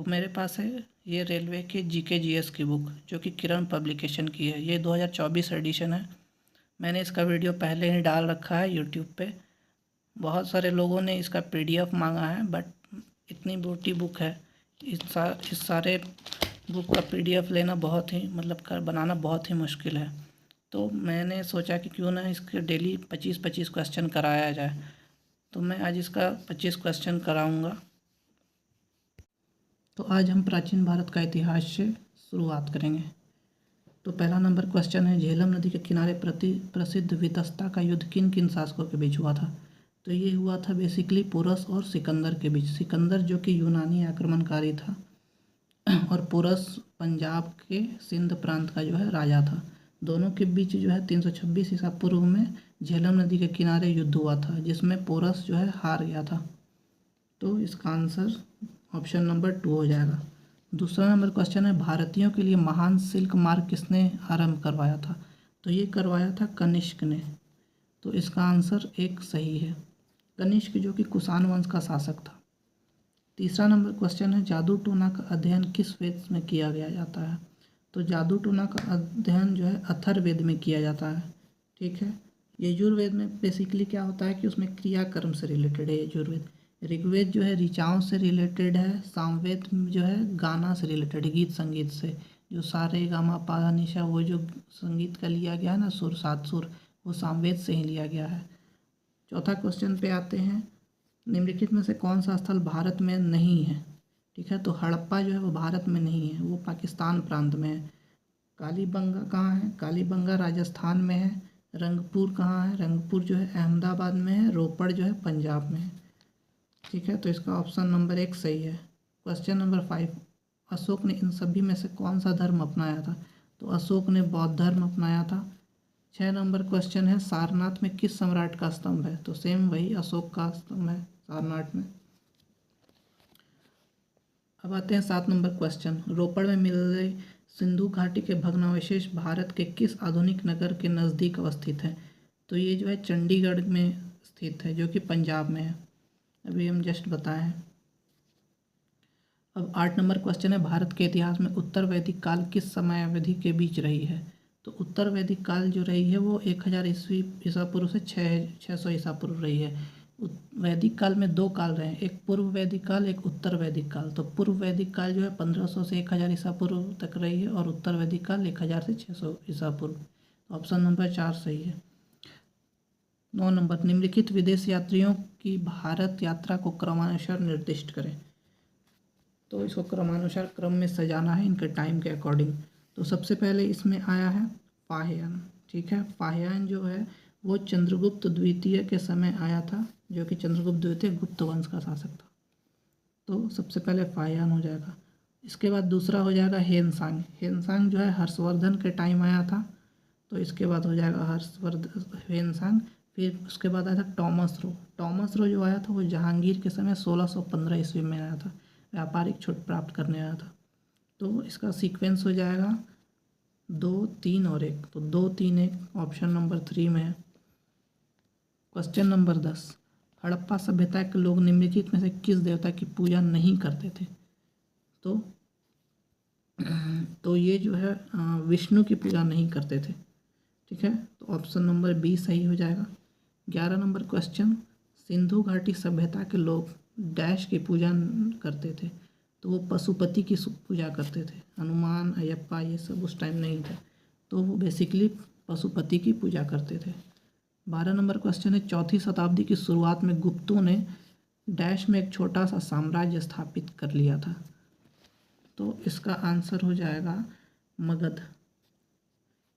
तो मेरे पास है ये रेलवे के जीके जीएस की बुक, जो कि किरण पब्लिकेशन की है। ये 2024 एडिशन है। मैंने इसका वीडियो पहले ही डाल रखा है यूट्यूब पे। बहुत सारे लोगों ने इसका पीडीएफ मांगा है, बट इतनी मोटी बुक है, इस सारे बुक का पीडीएफ लेना बहुत ही बनाना बहुत ही मुश्किल है। तो मैंने सोचा कि क्यों ना इसके डेली 25-25 क्वेश्चन कराया जाए। तो मैं आज इसका 25 क्वेश्चन कराऊंगा। तो आज हम प्राचीन भारत का इतिहास से शुरुआत करेंगे। तो पहला नंबर क्वेश्चन है, झेलम नदी के किनारे प्रसिद्ध वितस्ता का युद्ध किन किन शासकों के बीच हुआ था? तो ये हुआ था बेसिकली पोरस और सिकंदर के बीच। सिकंदर जो कि यूनानी आक्रमणकारी था और पोरस पंजाब के सिंध प्रांत का जो है राजा था। दोनों के बीच जो है 326 ईसा पूर्व में झेलम नदी के किनारे युद्ध हुआ था, जिसमें पोरस जो है हार गया था। तो इसका आंसर ऑप्शन नंबर 2 हो जाएगा। दूसरा नंबर क्वेश्चन है, भारतीयों के लिए महान सिल्क मार्ग किसने आरंभ करवाया था? तो ये करवाया था कनिष्क ने। तो इसका आंसर 1 सही है। कनिष्क जो कि कुषाण वंश का शासक था। तीसरा नंबर क्वेश्चन है, जादू टोना का अध्ययन किस वेद में किया गया जाता है? तो जादू टोना का अध्ययन जो है अथर्ववेद में किया जाता है। ठीक है। यजुर्वेद में बेसिकली क्या होता है कि उसमें क्रियाकर्म से रिलेटेड है यजुर्वेद। ऋग्वेद जो है ऋचाओं से रिलेटेड है। सामवेद जो है गाना से रिलेटेड है, गीत संगीत से। जो सारे गामा पा निशा वो जो संगीत का लिया गया है ना, सुर 7 सुर, वो सामवेद से ही लिया गया है। चौथा क्वेश्चन पे आते हैं, निम्नलिखित में से कौन सा स्थल भारत में नहीं है? ठीक है। तो हड़प्पा जो है वो भारत में नहीं है, वो पाकिस्तान प्रांत में है। कालीबंगा कहाँ है? कालीबंगा राजस्थान में है। रंगपुर कहाँ है? रंगपुर जो है अहमदाबाद में है। रोपड़ जो है पंजाब में है। ठीक है। तो इसका ऑप्शन नंबर 1 सही है। क्वेश्चन नंबर 5, अशोक ने इन सभी में से कौन सा धर्म अपनाया था? तो अशोक ने बौद्ध धर्म अपनाया था। 6 नंबर क्वेश्चन है, सारनाथ में किस सम्राट का स्तंभ है? तो सेम वही अशोक का स्तंभ है सारनाथ में। अब आते हैं 7 नंबर क्वेश्चन, रोपड़ में मिल रहे सिंधु घाटी के भग्नावशेष भारत के किस आधुनिक नगर के नज़दीक अवस्थित है? तो ये जो है चंडीगढ़ में स्थित है, जो कि पंजाब में है। अभी हम जस्ट बताए हैं। अब 8 नंबर क्वेश्चन है, भारत के इतिहास में उत्तर वैदिक काल किस समय अवधि के बीच रही है? तो उत्तर वैदिक काल जो रही है वो 1000 ईसा पूर्व से 600 ईसा पूर्व रही है। वैदिक काल में 2 काल रहे हैं, एक पूर्व वैदिक काल, एक उत्तर वैदिक काल। तो पूर्व वैदिक काल जो है 1500 से 1000 ईसा पूर्व तक रही है, और उत्तर वैदिक काल 1000 से 600 ईसा पूर्व। ऑप्शन नंबर 4 सही है। 9 नंबर, निम्नलिखित विदेश यात्रियों की भारत यात्रा को क्रमानुसार निर्दिष्ट करें। तो इसको क्रमानुसार क्रम में सजाना है इनके टाइम के अकॉर्डिंग। तो सबसे पहले इसमें आया है फाहियान। ठीक है। फाहियान जो है वो चंद्रगुप्त द्वितीय के समय आया था, जो कि चंद्रगुप्त द्वितीय गुप्त वंश का शासक था। तो सबसे पहले फाहियान हो जाएगा। इसके बाद दूसरा हो जाएगा हेनसांग। हेनसांग जो है हर्षवर्धन के टाइम आया था, तो इसके बाद हो जाएगा हेनसांग। फिर उसके बाद आया था टॉमस रो। टॉमस रो जो आया था वो जहांगीर के समय 1615 ईस्वी में आया था, व्यापारिक छूट प्राप्त करने आया था। तो इसका सीक्वेंस हो जाएगा 2, 3 और 1। तो 2, 3, 1 ऑप्शन नंबर 3 में है। क्वेश्चन नंबर 10, हड़प्पा सभ्यता के लोग निम्नलिखित में से किस देवता की पूजा नहीं करते थे? तो ये जो है विष्णु की पूजा नहीं करते थे। ठीक है। तो ऑप्शन नंबर बी सही हो जाएगा। 11 नंबर क्वेश्चन, सिंधु घाटी सभ्यता के लोग डैश की पूजा करते थे? तो वो पशुपति की पूजा करते थे। हनुमान, अयप्पा ये सब उस टाइम नहीं थे, तो वो बेसिकली पशुपति की पूजा करते थे। 12 नंबर क्वेश्चन है, 4वीं शताब्दी की शुरुआत में गुप्तों ने डैश में एक छोटा सा साम्राज्य स्थापित कर लिया था। तो इसका आंसर हो जाएगा मगध।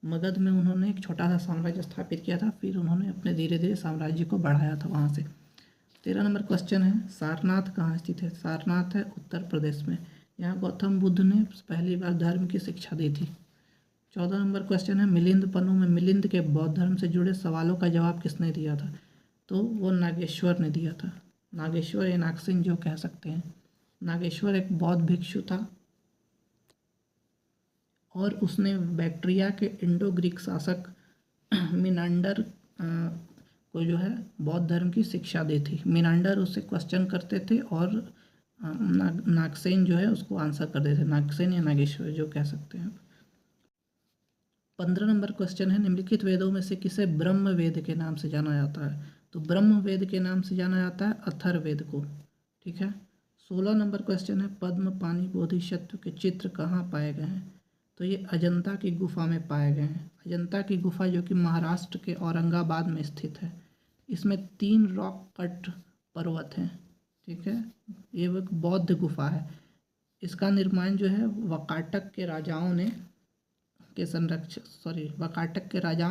मगध में उन्होंने एक छोटा सा साम्राज्य स्थापित किया था, फिर उन्होंने अपने धीरे धीरे साम्राज्य को बढ़ाया था वहाँ से। 13 नंबर क्वेश्चन है, सारनाथ कहाँ स्थित है? सारनाथ है उत्तर प्रदेश में। यहाँ गौतम बुद्ध ने पहली बार धर्म की शिक्षा दी थी। 14 नंबर क्वेश्चन है, मिलिंद पन्नू में मिलिंद के बौद्ध धर्म से जुड़े सवालों का जवाब किसने दिया था? तो वो नागेश्वर ने दिया था। नागेश्वर या नागसेन जो कह सकते हैं। नागेश्वर एक बौद्ध भिक्षु था, और उसने बैक्ट्रिया के इंडो ग्रीक शासक मिनांडर को जो है बौद्ध धर्म की शिक्षा दी थी। मिनांडर उससे क्वेश्चन करते थे और नागसेन जो है उसको आंसर कर देते, नागसेन या नागेश्वर जो कह सकते हैं आप। 15 नंबर क्वेश्चन है, निम्नलिखित वेदों में से किसे ब्रह्म वेद के नाम से जाना जाता है? तो ब्रह्म वेद के नाम से जाना जाता है अथर्ववेद को। ठीक है। 16 नंबर क्वेश्चन है, पद्म पानी बोधिसत्व के चित्र कहाँ पाए गए हैं? तो ये अजंता की गुफा में पाए गए हैं। अजंता की गुफा जो कि महाराष्ट्र के औरंगाबाद में स्थित है। इसमें 3 रॉक कट पर्वत हैं। ठीक है। ये एक बौद्ध गुफा है। इसका निर्माण जो है वाकाटक के राजाओं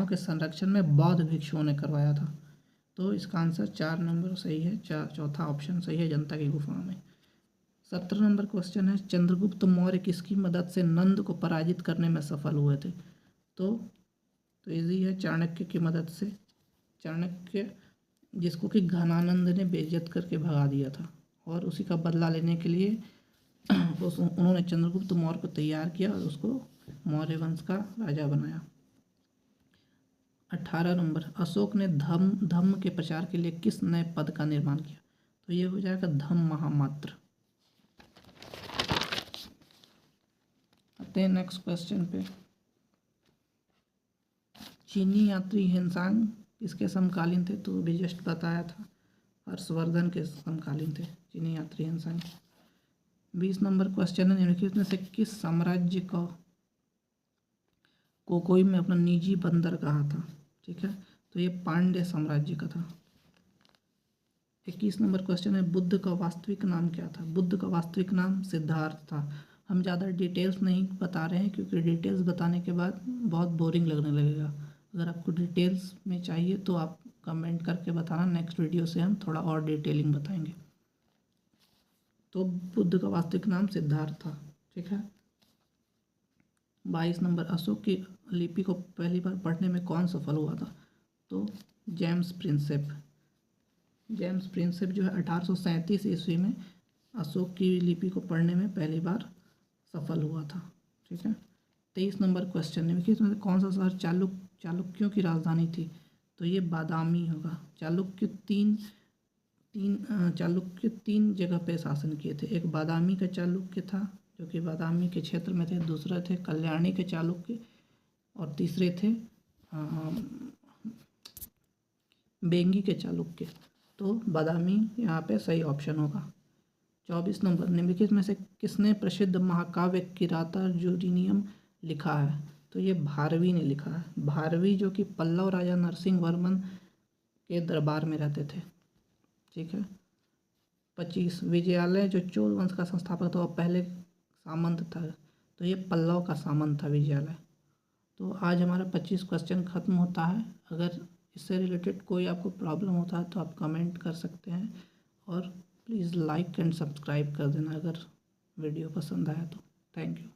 के संरक्षण में बौद्ध भिक्षुओं ने करवाया था। तो इसका आंसर 4 नंबर सही है, चौथा ऑप्शन सही है, अजंता की गुफा में। 17 नंबर क्वेश्चन है, चंद्रगुप्त मौर्य किसकी मदद से नंद को पराजित करने में सफल हुए थे? तो इजी है, चाणक्य की मदद से। चाणक्य जिसको कि घनानंद ने बेइज्जत करके भगा दिया था और उसी का बदला लेने के लिए उन्होंने चंद्रगुप्त मौर्य को तैयार किया और उसको मौर्य वंश का राजा बनाया। 18 नंबर, अशोक ने धम्म के प्रचार के लिए किस नए पद का निर्माण किया? तो ये हो जाएगा धम्म महामात्र। आते हैं नेक्स्ट क्वेश्चन पे। चीनी यात्री हेनसांग किसके समकालीन थे? तो भी जस्ट बताया था, हर्षवर्धन के समकालीन थे चीनी यात्री हेनसांग। 20 नंबर क्वेश्चन है, निम्नलिखित में से किस साम्राज्य को कोई में अपना निजी बंदर कहा था? ठीक है। तो ये पांड्य साम्राज्य का था। 21 नंबर क्वेश्चन है, बुद्ध का वास्तविक नाम क्या था? बुद्ध का वास्तविक नाम सिद्धार्थ था। हम ज़्यादा डिटेल्स नहीं बता रहे हैं क्योंकि डिटेल्स बताने के बाद बहुत बोरिंग लगने लगेगा। अगर आपको डिटेल्स में चाहिए तो आप कमेंट करके बताना, नेक्स्ट वीडियो से हम थोड़ा और डिटेलिंग बताएंगे। तो बुद्ध का वास्तविक नाम सिद्धार्थ था। ठीक है। 22 नंबर, अशोक की लिपि को पहली बार पढ़ने में कौन सफल हुआ था? तो जेम्स प्रिंसेप जो है 1837 ईस्वी में अशोक की लिपि को पढ़ने में पहली बार सफल हुआ था। ठीक है। 23 नंबर क्वेश्चन है, इसमें कौन सा शहर चालुक्यों की राजधानी थी? तो ये बादामी होगा। चालुक्य तीन जगह पे शासन किए थे। एक बादामी का चालुक्य था जो कि बादामी के क्षेत्र में थे, दूसरे थे कल्याणी के चालुक्य और तीसरे थे बेंगी के चालुक्य। तो बादामी यहाँ पे सही ऑप्शन होगा। 24 नंबर, निम्नलिखित में से किसने प्रसिद्ध महाकाव्य किरातार्जुनीयम लिखा है? तो ये भारवी ने लिखा है। भारवी जो कि पल्लव राजा नरसिंह वर्मन के दरबार में रहते थे। ठीक है। 25, विजयालय जो चोल वंश का संस्थापक था वो पहले सामंत था। तो ये पल्लव का सामंत था विजयालय। तो आज हमारा 25 क्वेश्चन ख़त्म होता है। अगर इससे रिलेटेड कोई आपको प्रॉब्लम होता है तो आप कमेंट कर सकते हैं और प्लीज़ लाइक एंड सब्सक्राइब कर देना अगर वीडियो पसंद आया तो। Thank you.